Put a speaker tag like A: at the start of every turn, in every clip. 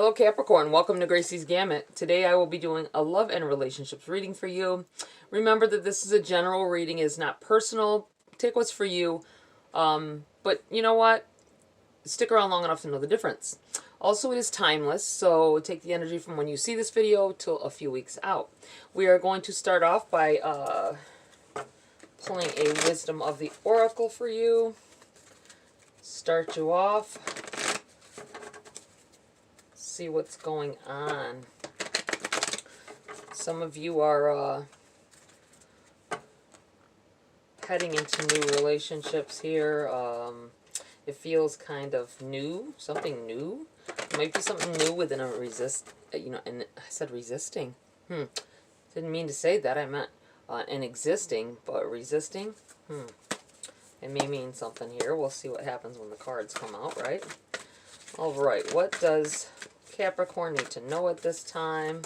A: Hello Capricorn, welcome to Gracie's Gamut. Today I will be doing a love and relationships reading for you. Remember that this is a general reading, it is not personal. Take what's for you. But you know what? Stick around long enough to know the difference. Also, it is timeless, so take the energy from when you see this video till a few weeks out. We are going to start off by pulling a Wisdom of the Oracle for you. Start you off. See what's going on. Some of you are heading into new relationships here. It feels kind of new, something new. It might be something new within a and I said resisting. Didn't mean to say that. I meant an existing, but resisting. It may mean something here. We'll see what happens when the cards come out, right? All right, what does Capricorn need to know at this time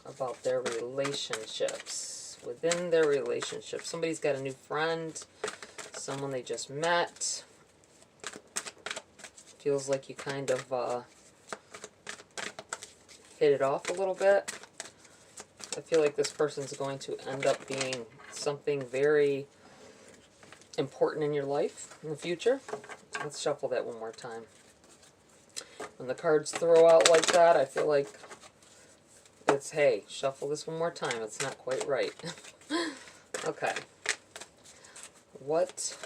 A: about their relationships? Within their relationship, somebody's got a new friend, someone they just met. Feels like you kind of hit it off a little bit. I feel like this person's going to end up being something very important in your life in the future. Let's shuffle that one more time. When the cards throw out like that, I feel like it's, hey, shuffle this one more time. It's not quite right. Okay. What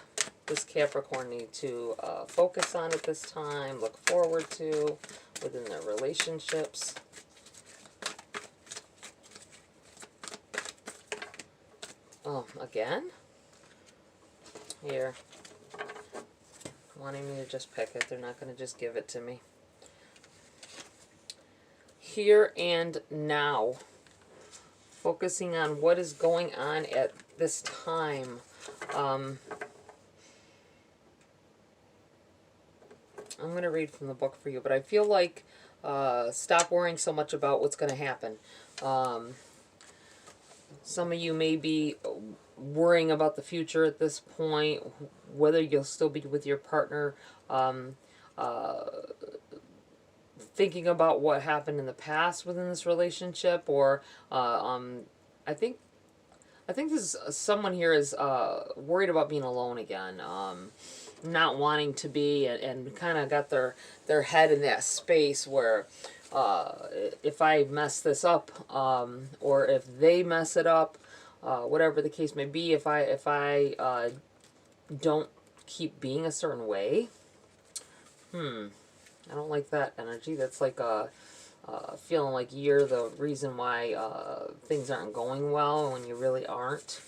A: does Capricorn need to focus on at this time, look forward to within their relationships? Oh, again? Here. Wanting me to just pick it. They're not going to just give it to me. Here and now. Focusing on what is going on at this time. I'm going to read from the book for you, but I feel like stop worrying so much about what's going to happen. Some of you may be worrying about the future at this point, whether you'll still be with your partner, thinking about what happened in the past within this relationship, or I think this is someone here is worried about being alone again, not wanting to be, and kind of got their head in that space where if I mess this up, or if they mess it up, whatever the case may be, if I don't keep being a certain way, I don't like that energy. That's like feeling like you're the reason why things aren't going well when you really aren't.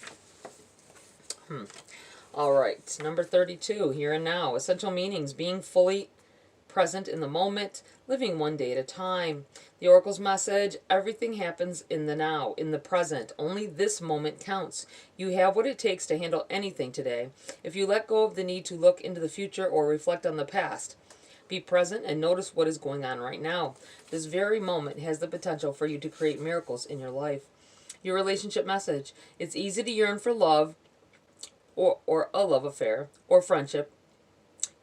A: All right, number 32, here and now. Essential meanings: being fully present in the moment, living one day at a time. The Oracle's message: everything happens in the now, in the present. Only this moment counts. You have what it takes to handle anything today. If you let go of the need to look into the future or reflect on the past, be present and notice what is going on right now. This very moment has the potential for you to create miracles in your life. Your relationship message: it's easy to yearn for love, or a love affair, or friendship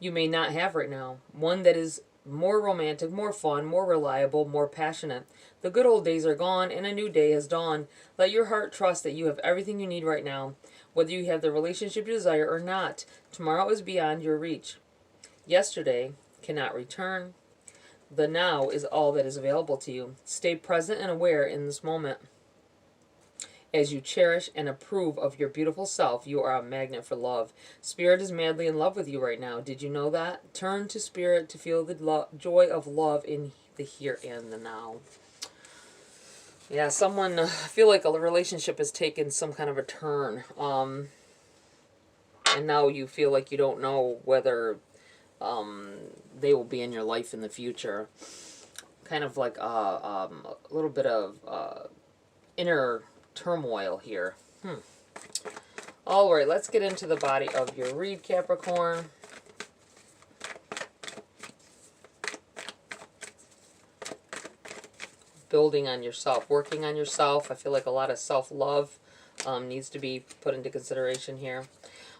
A: you may not have right now. One that is more romantic, more fun, more reliable, more passionate. The good old days are gone and a new day has dawned. Let your heart trust that you have everything you need right now, whether you have the relationship you desire or not. Tomorrow is beyond your reach. Yesterday cannot return. The now is all that is available to you. Stay present and aware in this moment. As you cherish and approve of your beautiful self, you are a magnet for love. Spirit is madly in love with you right now. Did you know that? Turn to Spirit to feel the joy of love in the here and the now. Yeah, someone, I feel like a relationship has taken some kind of a turn. And now you feel like you don't know whether they will be in your life in the future. Kind of like a little bit of inner turmoil here. All right, let's get into the body of your read, Capricorn. Building on yourself, working on yourself. I feel like a lot of self-love needs to be put into consideration here.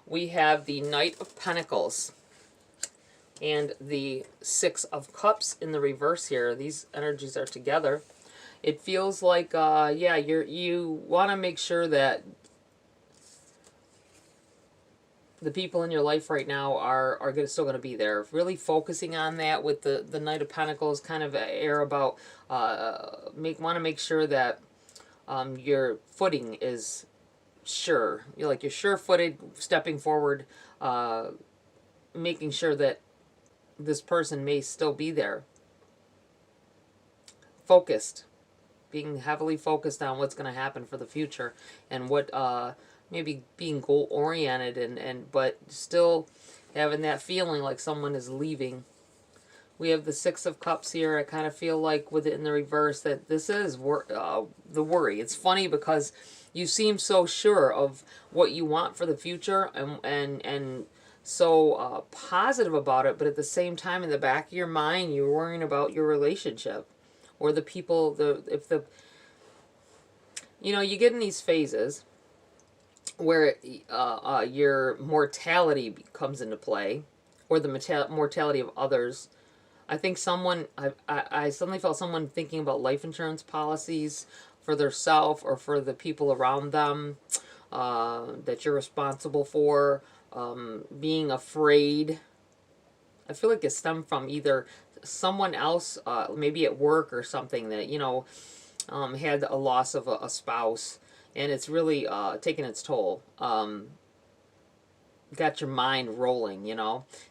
A: We have the Knight of Pentacles. and the Six of Cups in the reverse here. These energies are together. It feels like, yeah, you want to make sure that the people in your life right now are still going to be there. Really focusing on that with the Knight of Pentacles, kind of air about, want to make sure that your footing is sure. You're sure-footed, stepping forward, making sure that this person may still be there. Focused. Being heavily focused on what's going to happen for the future, and what maybe being goal-oriented, and but still having that feeling like someone is leaving. We have the Six of Cups here. I kind of feel like with it in the reverse that this is the worry. It's funny because you seem so sure of what you want for the future, and so positive about it, but at the same time, in the back of your mind, you're worrying about your relationship, or the people, you get in these phases where your mortality comes into play, or the mortality of others. I think I suddenly felt someone thinking about life insurance policies for their self or for the people around them that you're responsible for, being afraid. I feel like it stemmed from either someone else, maybe at work or something, that, had a loss of a spouse, and it's really taken its toll. Got your mind rolling,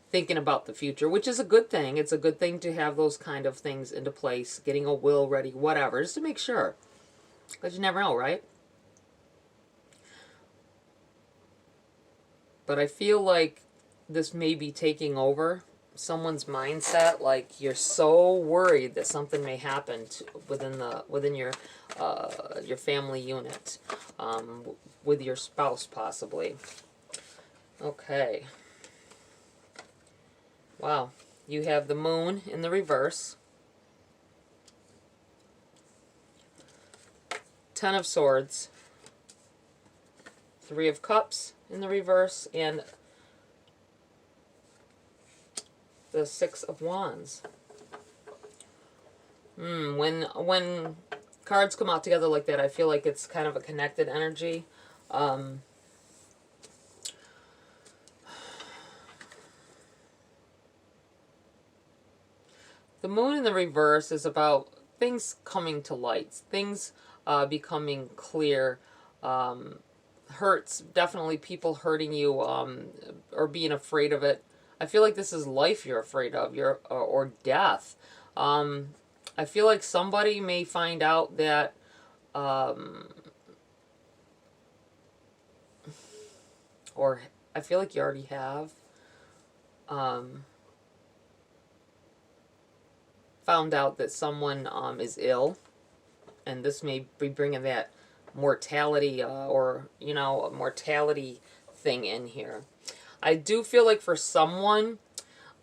A: thinking about the future, which is a good thing. It's a good thing to have those kind of things into place, getting a will ready, whatever, just to make sure. Because you never know, right? But I feel like this may be taking over someone's mindset. Like, you're so worried that something may happen within your family unit, with your spouse possibly. Okay. Wow. You have the Moon in the reverse. Ten of Swords. Three of Cups in the reverse. And the Six of Wands. When cards come out together like that, I feel like it's kind of a connected energy. The Moon in the reverse is about things coming to light, things becoming clear. Hurts, definitely people hurting you, or being afraid of it. I feel like this is life you're afraid of, or death. I feel like somebody may find out that, or I feel like you already have, found out that someone is ill, and this may be bringing that mortality, or a mortality thing in here. I do feel like for someone,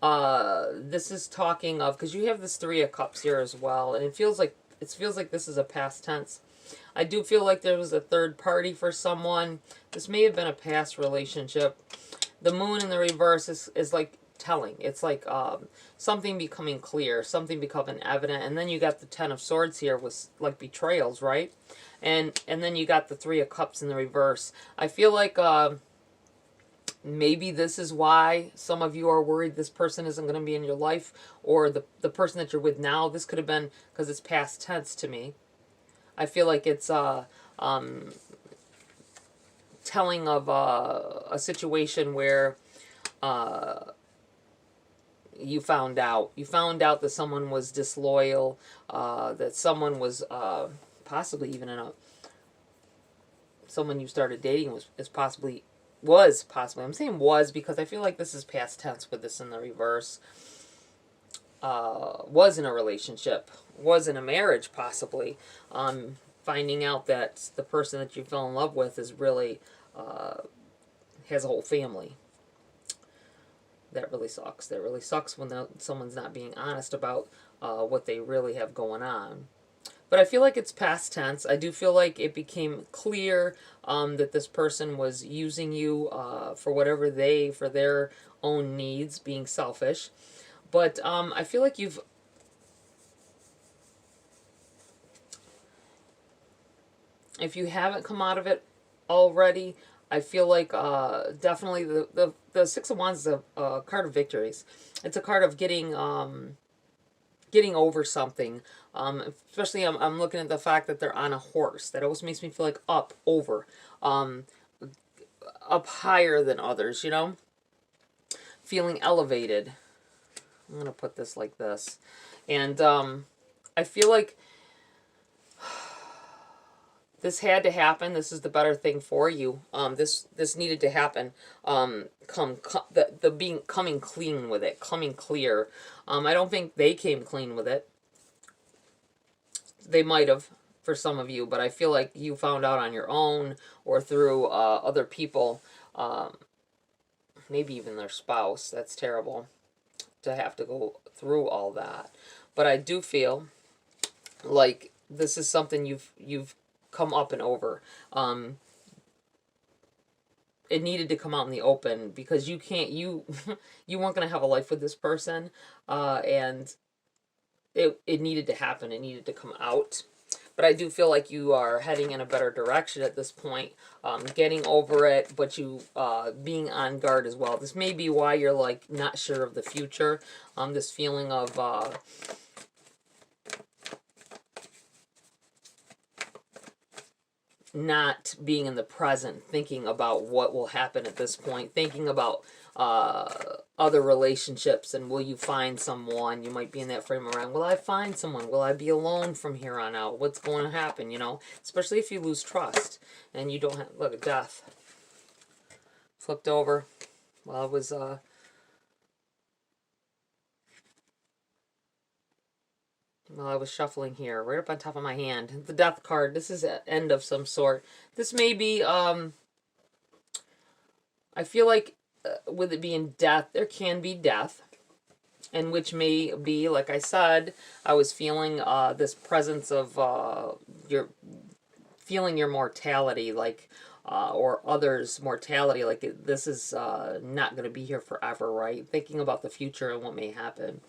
A: this is talking of, because you have this Three of Cups here as well, and it feels like this is a past tense. I do feel like there was a third party for someone. This may have been a past relationship. The Moon in the reverse is like telling. It's like something becoming clear, something becoming evident. And then you got the Ten of Swords here with like betrayals, right? And then you got the Three of Cups in the reverse. I feel like maybe this is why some of you are worried this person isn't going to be in your life, or the person that you're with now. This could have been, because it's past tense to me. I feel like it's telling of a situation where you found out that someone was disloyal, that someone was possibly even someone you started dating was possibly, I'm saying was because I feel like this is past tense with this in the reverse, was in a relationship, was in a marriage possibly, finding out that the person that you fell in love with is really has a whole family. That really sucks. That really sucks when someone's not being honest about what they really have going on. but I feel like it's past tense. I do feel like it became clear that this person was using you for whatever for their own needs, being selfish. But I feel like if you haven't come out of it already, I feel like definitely the Six of Wands is a card of victories. It's a card of getting over something. Especially I'm looking at the fact that they're on a horse. That always makes me feel like up, over, up higher than others, you know? Feeling elevated. I'm going to put this like this. And I feel like this had to happen. This is the better thing for you. This needed to happen. Coming clean with it, coming clear. I don't think they came clean with it. They might have for some of you, but I feel like you found out on your own or through other people. Maybe even their spouse. That's terrible to have to go through all that. But I do feel like this is something you've come up and over. It needed to come out in the open because you you weren't going to have a life with this person, and it needed to happen. It needed to come out. But I do feel like you are heading in a better direction at this point, getting over it, but you being on guard as well. This may be why you're like not sure of the future. This feeling of not being in the present, thinking about what will happen at this point, thinking about other relationships and will you find someone. You might be in that frame around, will I find someone? Will I be alone from here on out? What's going to happen, you know? Especially if you lose trust and you don't have, look at death. Flipped over. Well, it was while I was shuffling here, right up on top of my hand. The death card. This is an end of some sort. This may be, I feel like with it being death, there can be death. And which may be, like I said, I was feeling this presence of feeling your mortality, like, or others' mortality, like this is not going to be here forever, right? Thinking about the future and what may happen.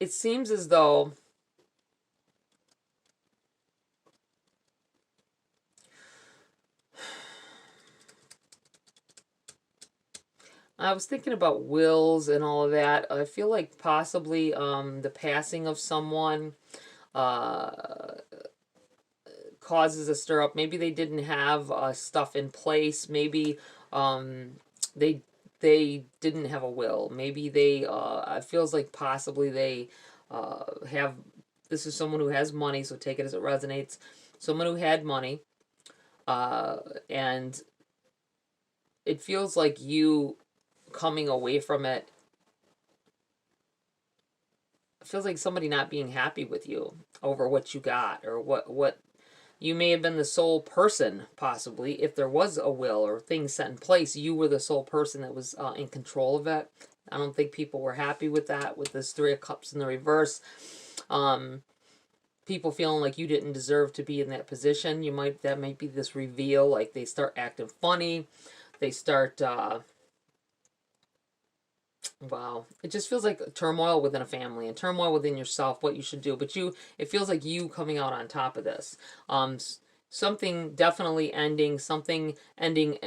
A: It seems as though I was thinking about wills and all of that. I feel like possibly the passing of someone causes a stir up. Maybe they didn't have stuff in place. Maybe they didn't have a will. Maybe they, it feels like possibly they have, this is someone who has money, so take it as it resonates. Someone who had money, and it feels like you coming away from it, feels like somebody not being happy with you over what you got, or what you may have been the sole person, possibly, if there was a will or things set in place, you were the sole person that was in control of it. I don't think people were happy with that, with this Three of Cups in the reverse. People feeling like you didn't deserve to be in that position. That might be this reveal, like they start acting funny. They start, wow. It just feels like turmoil within a family and turmoil within yourself, what you should do. But it feels like you coming out on top of this. Something definitely ending, something ending.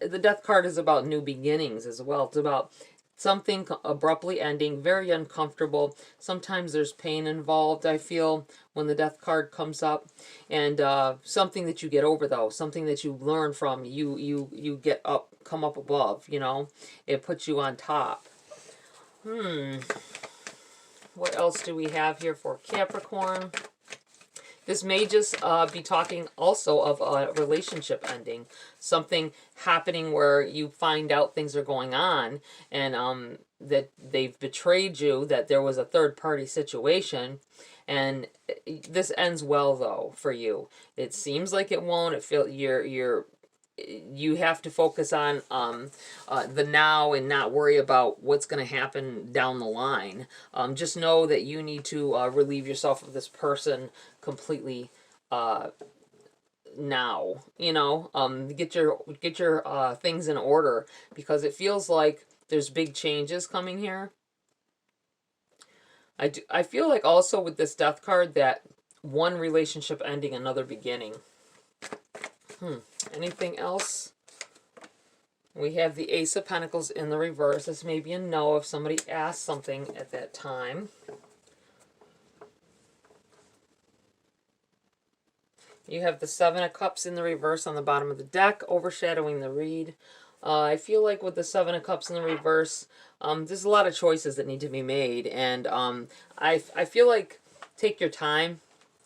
A: The death card is about new beginnings as well. It's about something abruptly ending, very uncomfortable. Sometimes there's pain involved, I feel, when the death card comes up. And something that you get over, though. Something that you learn from. You get up, come up above, you know. It puts you on top. What else do we have here for Capricorn? This may just be talking also of a relationship ending. Something happening where you find out things are going on and that they've betrayed you, that there was a third-party situation. And this ends well, though, for you. It seems like it won't. It feels you're you have to focus on the now and not worry about what's going to happen down the line. Just know that you need to relieve yourself of this person completely now. You know, get your things in order, because it feels like there's big changes coming here. I feel like also with this Death card that one relationship ending, another beginning. Anything else? We have the Ace of Pentacles in the reverse. This may be a no if somebody asked something at that time. You have the Seven of Cups in the reverse on the bottom of the deck, overshadowing the read. I feel like with the Seven of Cups in the reverse, there's a lot of choices that need to be made. And I feel like take your time,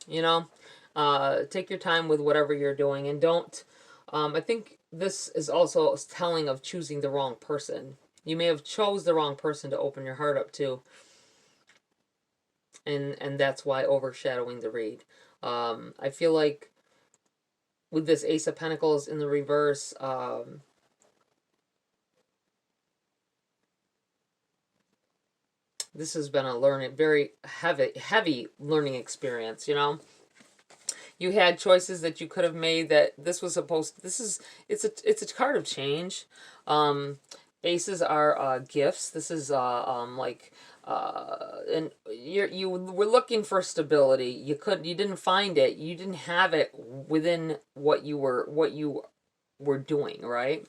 A: you know. Take your time with whatever you're doing. And don't, I think this is also telling of choosing the wrong person. You may have chose the wrong person to open your heart up to. And that's why overshadowing the read. I feel like with this Ace of Pentacles in the reverse, this has been a very heavy learning experience, you know. You had choices that you could have made that it's a card of change. Aces are gifts. This is like and you were looking for stability. You didn't find it. You didn't have it within what you were doing, right?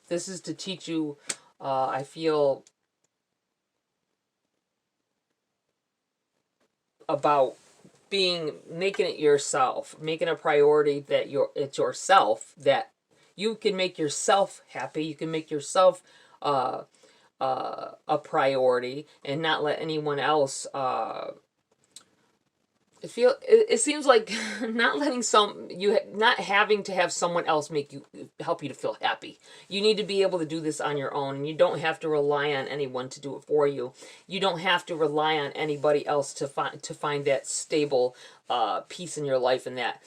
A: This is to teach you, I feel, about making it yourself, making a priority that it's yourself, that you can make yourself happy, you can make yourself a priority, and not let anyone else it seems like not having to have someone else help you to feel happy. You need to be able to do this on your own, and you don't have to rely on anyone to do it for you. You don't have to rely on anybody else to find that stable peace in your life, and that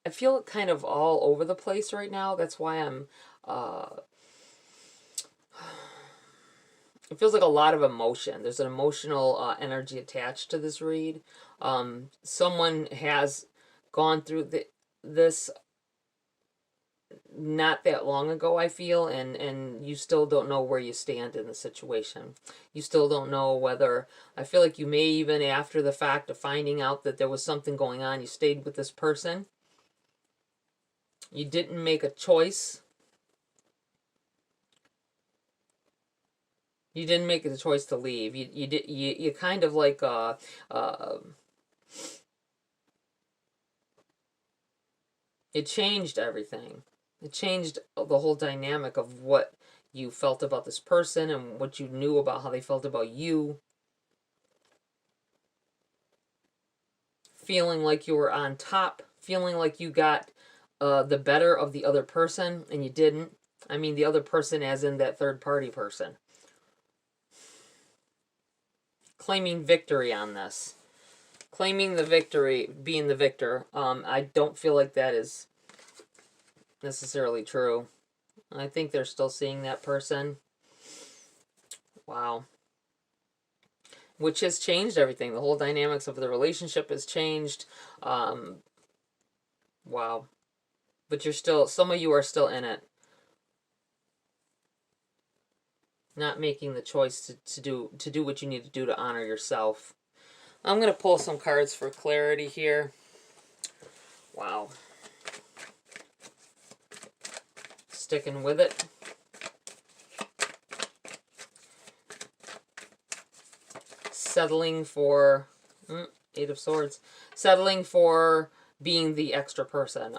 A: I feel kind of all over the place right now. That's why I'm it feels like a lot of emotion. There's an emotional energy attached to this read. Someone has gone through this not that long ago, I feel, and you still don't know where you stand in the situation. You still don't know whether, I feel like you may even, after the fact of finding out that there was something going on, you stayed with this person. You didn't make a choice. You didn't make the choice to leave. You kind of like it changed everything. It changed the whole dynamic of what you felt about this person and what you knew about how they felt about you. Feeling like you were on top, feeling like you got the better of the other person, and you didn't. I mean the other person as in that third party person. Claiming victory on this. Claiming the victory, being the victor. I don't feel like that is necessarily true. I think they're still seeing that person. Wow. Which has changed everything. The whole dynamics of the relationship has changed. Wow. But you're still, some of you are still in it. Not making the choice to do what you need to do to honor yourself. I'm going to pull some cards for clarity here. Wow. Sticking with it. Settling for Eight of Swords. Settling for being the extra person.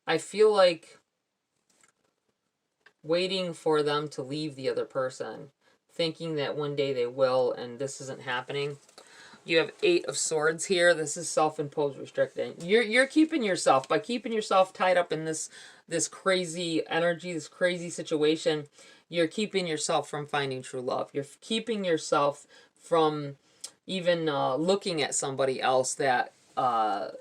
A: I feel like waiting for them to leave the other person, thinking that one day they will, and this isn't happening. You have Eight of Swords here. This is self-imposed restricting. You're keeping yourself, by keeping yourself tied up in this crazy energy, this crazy situation, You're keeping yourself from finding true love. You're keeping yourself from even looking at somebody else that, wow.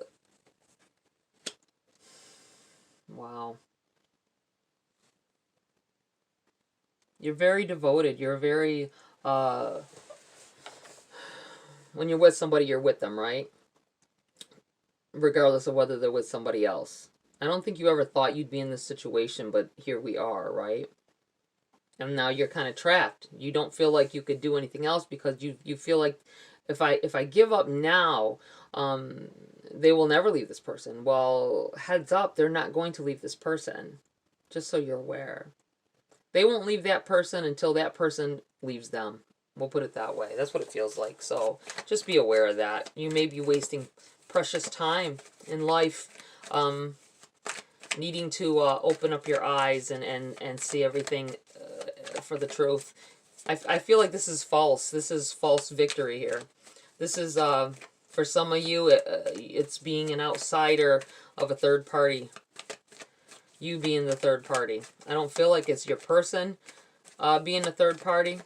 A: You're very devoted. You're very, when you're with somebody, you're with them, right? Regardless of whether they're with somebody else. I don't think you ever thought you'd be in this situation, but here we are, right? And now you're kind of trapped. You don't feel like you could do anything else because you feel like if I give up now, they will never leave this person. Well, heads up, they're not going to leave this person. Just so you're aware. They won't leave that person until that person leaves them. We'll put it that way. That's what it feels like. So just be aware of that. You may be wasting precious time in life, needing to open up your eyes and see everything for the truth. I feel like this is false. This is false victory here. This is, for some of you, it's being an outsider of a third party. You being the third party. I don't feel like it's your person being the third party.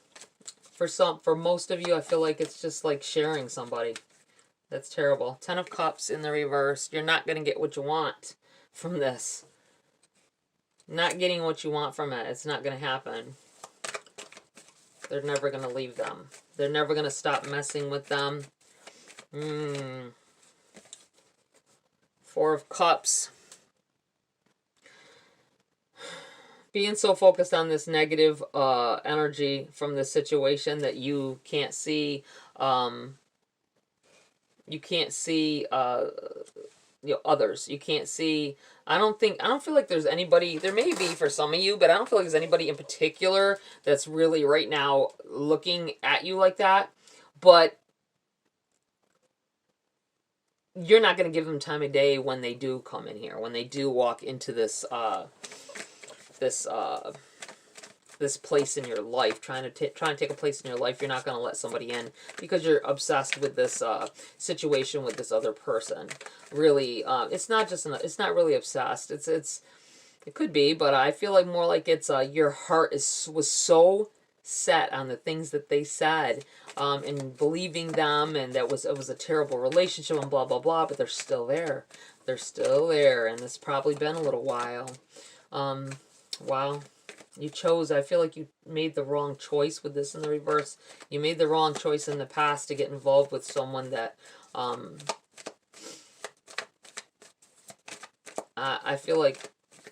A: For most of you, I feel like it's just like sharing somebody. That's terrible. 10 of Cups in the reverse. You're not going to get what you want from this. Not getting what you want from it. It's not going to happen. They're never going to leave them. They're never going to stop messing with them. 4 of Cups. Being so focused on this negative energy from this situation that you can't see, others. You can't see. I don't feel like there's anybody. There may be for some of you, but I don't feel like there's anybody in particular that's really right now looking at you like that. But you're not going to give them time of day when they do come in here, when they do walk into this this place in your life, trying to take a place in your life. You're not going to let somebody in because you're obsessed with this situation with this other person. Really, it's not really obsessed. It could be, but I feel like more like it's your heart was so set on the things that they said, and believing them, and it was a terrible relationship and blah blah blah. But they're still there. They're still there, and it's probably been a little while. Wow. I feel like you made the wrong choice with this in the reverse. You made the wrong choice in the past to get involved with someone that, I feel like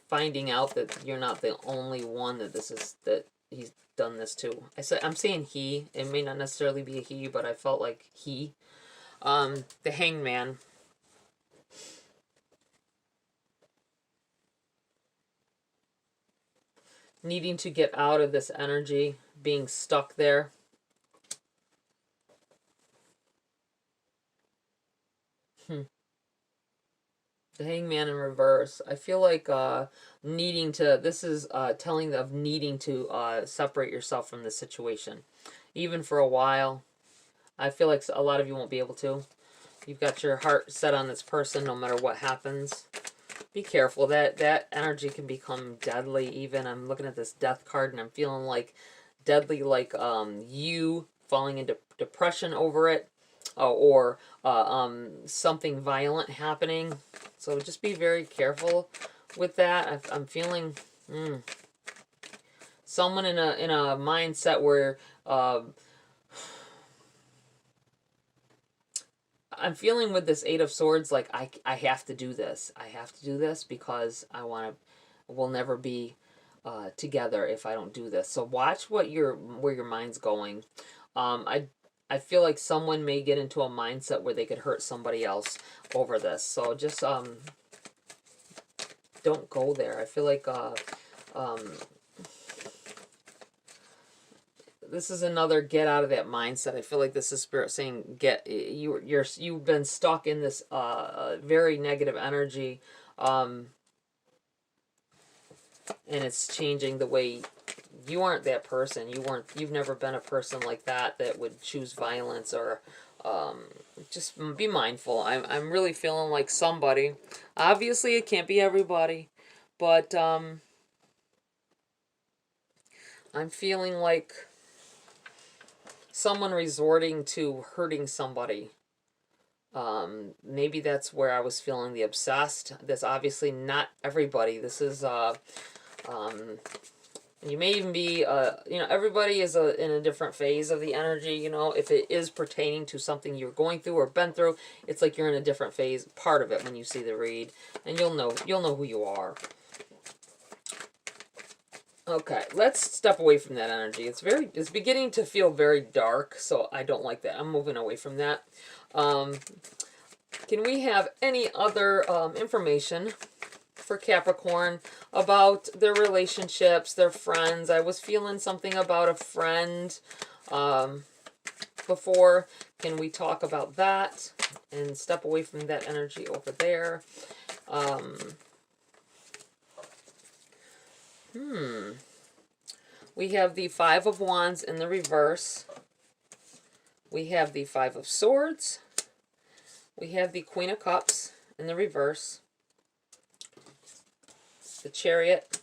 A: finding out that you're not the only one that he's done this to. I'm saying he. It may not necessarily be a he, but I felt like he. The Hangman. Needing to get out of this energy, being stuck there. The Hangman in reverse. I feel like needing to, this is telling of needing to separate yourself from this situation. Even for a while. I feel like a lot of you won't be able to. You've got your heart set on this person no matter what happens. Be careful. That energy can become deadly even. I'm looking at this death card and I'm feeling like deadly, like you falling into depression over it, or something violent happening. So just be very careful with that. I'm feeling someone in a mindset where I'm feeling with this 8 of Swords, like I have to do this. I have to do this because we'll never be together if I don't do this. So watch where your mind's going. I feel like someone may get into a mindset where they could hurt somebody else over this. So just don't go there. I feel like this is another get out of that mindset. I feel like this is Spirit saying you've been stuck in this very negative energy, and it's changing the way you aren't that person. You've never been a person like that would choose violence or just be mindful. I'm really feeling like somebody. Obviously, it can't be everybody, but I'm feeling like someone resorting to hurting somebody. Maybe that's where I was feeling the obsessed. That's obviously not everybody. This is, you may even be, everybody is in a different phase of the energy, if it is pertaining to something you're going through or been through, it's like you're in a different phase, part of it when you see the read, and you'll know who you are. Okay, let's step away from that energy. It's beginning to feel very dark, so I don't like that. I'm moving away from that. Can we have any other information for Capricorn about their relationships, their friends? I was feeling something about a friend before. Can we talk about that and step away from that energy over there? We have the Five of Wands in the reverse. We have the Five of Swords. We have the Queen of Cups in the reverse. The Chariot.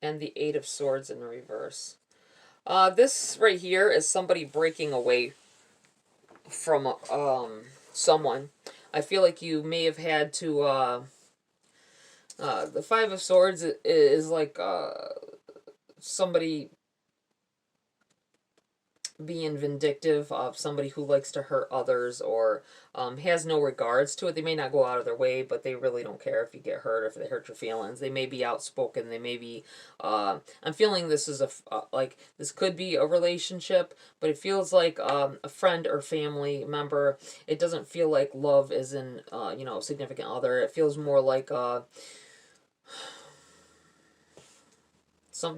A: And the Eight of Swords in the reverse. This right here is somebody breaking away from someone. I feel like you may have had to... the Five of Swords is like... somebody being vindictive of somebody who likes to hurt others or has no regards to it. They may not go out of their way, but they really don't care if you get hurt or if they hurt your feelings. They may be outspoken. They may be... I'm feeling this is like, this could be a relationship, but it feels like a friend or family member. It doesn't feel like love is in, significant other. It feels more like...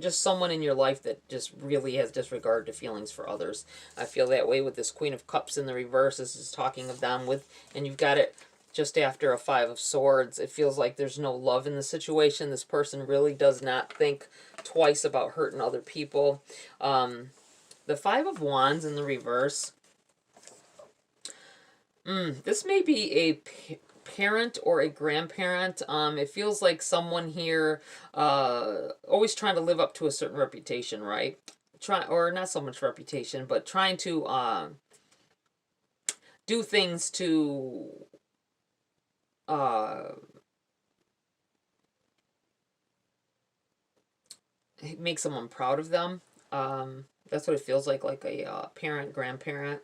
A: just someone in your life that just really has disregard to feelings for others. I feel that way with this Queen of Cups in the reverse. This is talking of them and you've got it just after a Five of Swords. It feels like there's no love in the situation. This person really does not think twice about hurting other people. The Five of Wands in the reverse. This may be a parent or a grandparent. It feels like someone here always trying to live up to a certain reputation, right? Or not so much reputation, but trying to do things to make someone proud of them. That's what it feels like a parent, grandparent.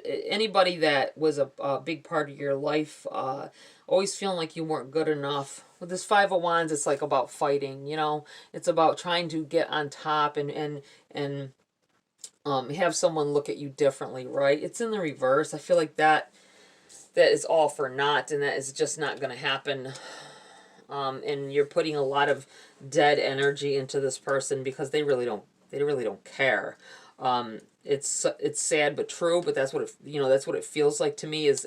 A: Anybody that was a big part of your life, always feeling like you weren't good enough. With this Five of Wands, it's like about fighting, It's about trying to get on top and have someone look at you differently, right? It's in the reverse. I feel like that is all for naught, and that is just not going to happen. And you're putting a lot of dead energy into this person because they really don't care. It's sad but true, but that's what it feels like to me is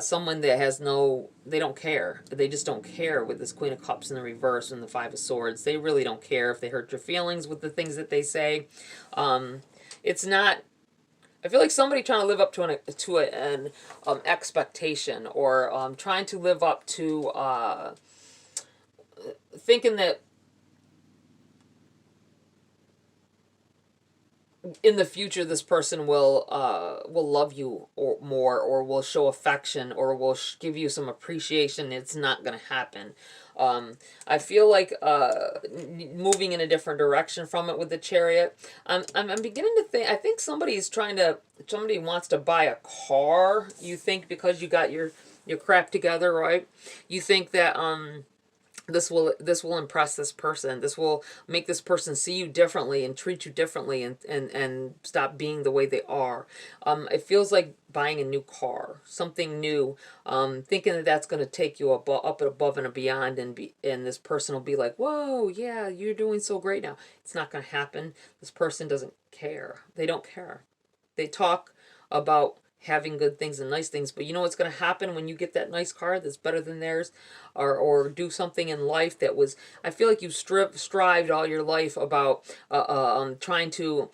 A: someone that has they don't care. They just don't care with this Queen of Cups in the reverse and the Five of Swords. They really don't care if they hurt your feelings with the things that they say. It's not... I feel like somebody trying to live up to an expectation, or trying to live up to thinking that in the future this person will love you more, or will show affection, or will give you some appreciation. It's not going to happen. I feel like moving in a different direction from it with the Chariot. I'm beginning to think, I think somebody wants to buy a car, you think, because you got your crap together, right? You think that this will impress this person. This will make this person see you differently and treat you differently and stop being the way they are. It feels like buying a new car, something new, thinking that that's going to take you up above and beyond, and this person will be like, whoa, yeah, you're doing so great now. It's not going to happen. This person doesn't care. They don't care. They talk about having good things and nice things, but you know what's going to happen when you get that nice car that's better than theirs, or do something in life that was... I feel like you've strived all your life about trying to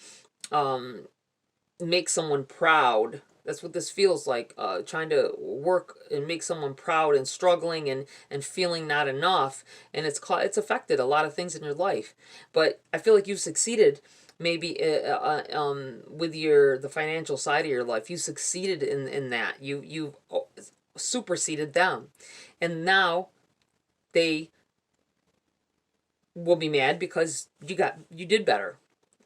A: make someone proud, That's what this feels like, trying to work and make someone proud and struggling and feeling not enough. And it's affected a lot of things in your life. But I feel like you've succeeded maybe with the financial side of your life. You succeeded in that. You superseded them. And now they will be mad because you did better.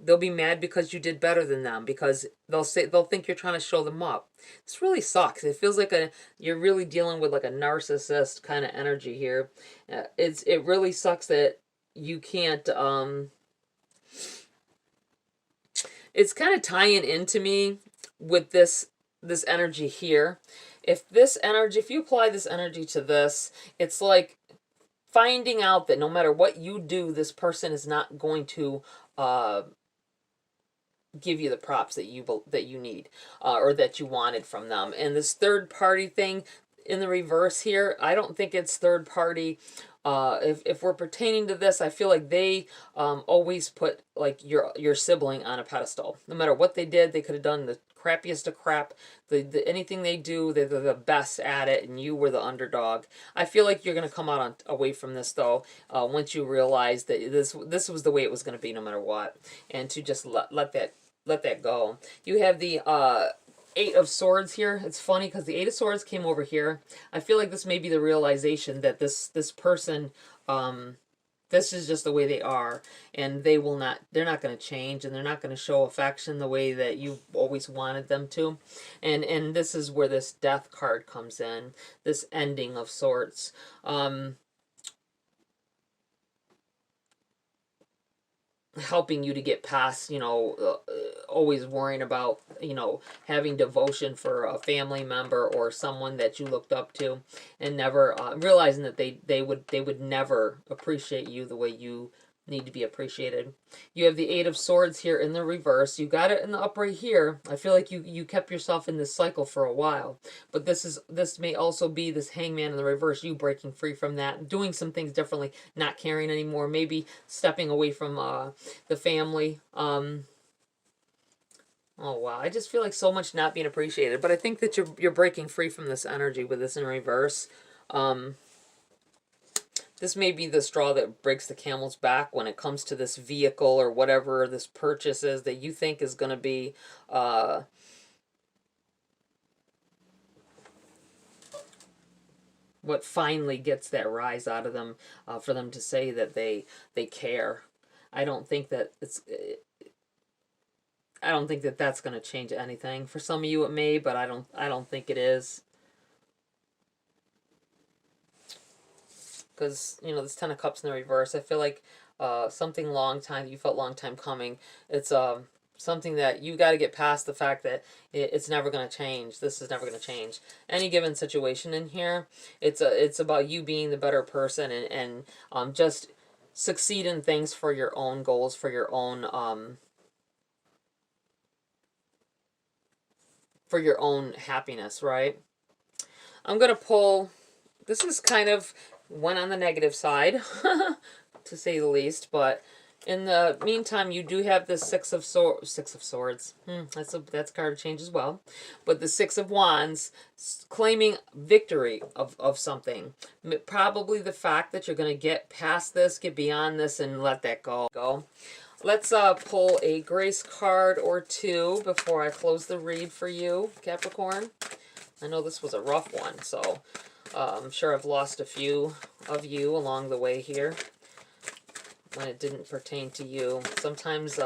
A: They'll be mad because you did better than them, because they'll think you're trying to show them up. This really sucks. It feels like you're really dealing with like a narcissist kind of energy here. It really sucks that you can't it's kind of tying into me with this energy here. If you apply this energy to this, it's like finding out that no matter what you do, this person is not going to give you the props that you need, or that you wanted from them. And this third party thing in the reverse here, I don't think it's third party. If we're pertaining to this, I feel like they always put like your sibling on a pedestal. No matter what they did, they could have done the crappiest of crap. Anything they do, they're the best at it, and you were the underdog. I feel like you're going to come out away from this, though, once you realize that this was the way it was going to be no matter what, and to just let that go. You have the Eight of Swords here. It's funny because the Eight of Swords came over here. I feel like this may be the realization that this person, this is just the way they are, and they're not going to change, and they're not going to show affection the way that you've always wanted them to. And this is where this Death card comes in, this ending of sorts. Helping you to get past, always worrying about, having devotion for a family member or someone that you looked up to, and never realizing that they would never appreciate you the way you need to be appreciated. You have the Eight of Swords here in the reverse. You got it in the upright here. I feel like you kept yourself in this cycle for a while, but this may also be this Hangman in the reverse, you breaking free from that, doing some things differently, not caring anymore, maybe stepping away from the family. Oh wow, I just feel like so much not being appreciated, but I think that you're breaking free from this energy with this in reverse. This may be the straw that breaks the camel's back when it comes to this vehicle or whatever this purchase is that you think is going to be what finally gets that rise out of them, for them to say that they care. I don't think that that's going to change anything. For some of you it may, but I don't think it is. Because, this Ten of Cups in the reverse, I feel like something you felt long time coming. It's something that you got to get past the fact that it's never going to change. This is never going to change. Any given situation in here, it's about you being the better person and just succeed in things for your own goals, for your own happiness, right? I'm going to pull, this is kind of one on the negative side, to say the least, but in the meantime, you do have the Six of Swords. That's card change as well. But the Six of Wands, claiming victory of something. Probably the fact that you're going to get past this, get beyond this, and let that go. Let's pull a grace card or two before I close the read for you, Capricorn. I know this was a rough one, so I'm sure I've lost a few of you along the way here when it didn't pertain to you. Sometimes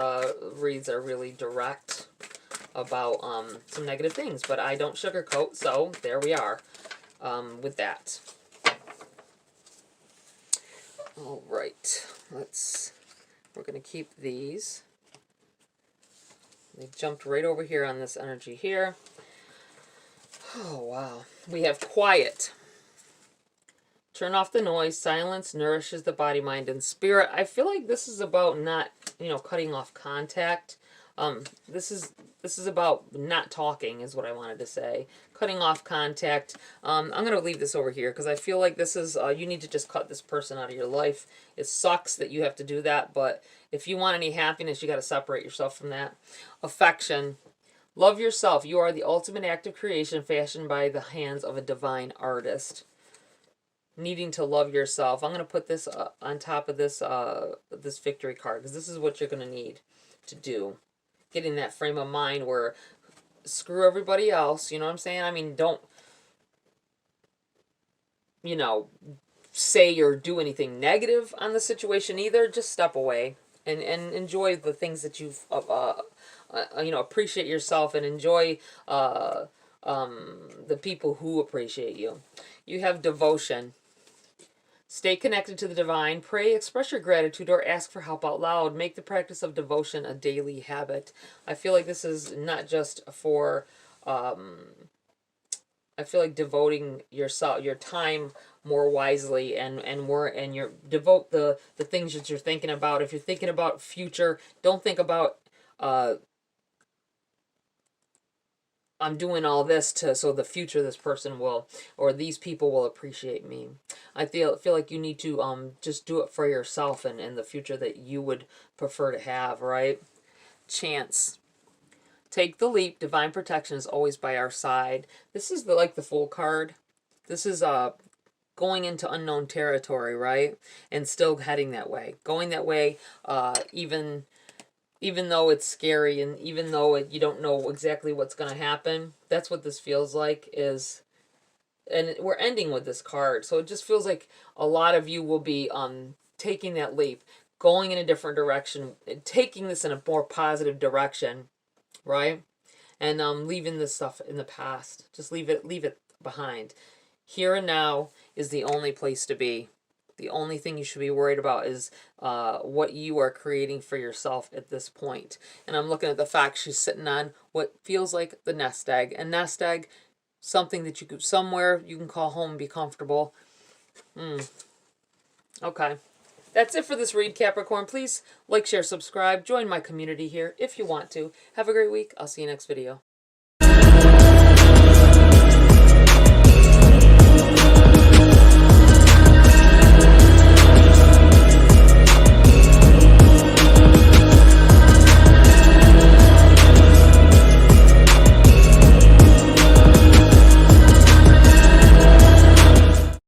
A: reads are really direct about some negative things, but I don't sugarcoat, so there we are with that. All right, we're going to keep these. They jumped right over here on this energy here. Oh, wow. We have quiet. Turn off the noise. Silence nourishes the body, mind, and spirit. I feel like this is about not, cutting off contact. This is about not talking is what I wanted to say. Cutting off contact. I'm going to leave this over here because I feel like this is, you need to just cut this person out of your life. It sucks that you have to do that, but if you want any happiness, you got to separate yourself from that. Affection. Love yourself. You are the ultimate act of creation fashioned by the hands of a divine artist. Needing to love yourself. I'm going to put this on top of this this victory card, because this is what you're going to need to do. Get in that frame of mind where screw everybody else. You know what I'm saying? I mean, don't, you know, say or do anything negative on the situation either. Just step away and enjoy the things that you've you know, appreciate yourself, and enjoy the people who appreciate you. You have devotion. Stay connected to the divine. Pray, express your gratitude, or ask for help out loud. Make the practice of devotion a daily habit. I feel like this is not just for I feel like devoting yourself, your time more wisely, and more, and your devote the things that you're thinking about. If you're thinking about future, don't think about I'm doing all this to so the future this person will, or these people will appreciate me. I feel like you need to just do it for yourself and the future that you would prefer to have, right? Chance. Take the leap. Divine protection is always by our side. This is the like the Fool card. This is going into unknown territory, right? And still heading that way. Going that way, even though it's scary, and even though you don't know exactly what's going to happen. That's what this feels like is, and we're ending with this card. So it just feels like a lot of you will be taking that leap, going in a different direction, taking this in a more positive direction, right? And leaving this stuff in the past. Just leave it behind. Here and now is the only place to be. The only thing you should be worried about is what you are creating for yourself at this point. And I'm looking at the fact she's sitting on what feels like the nest egg. A nest egg, something that you could, somewhere you can call home and be comfortable. Okay. That's it for this read, Capricorn. Please like, share, subscribe. Join my community here if you want to. Have a great week. I'll see you next video.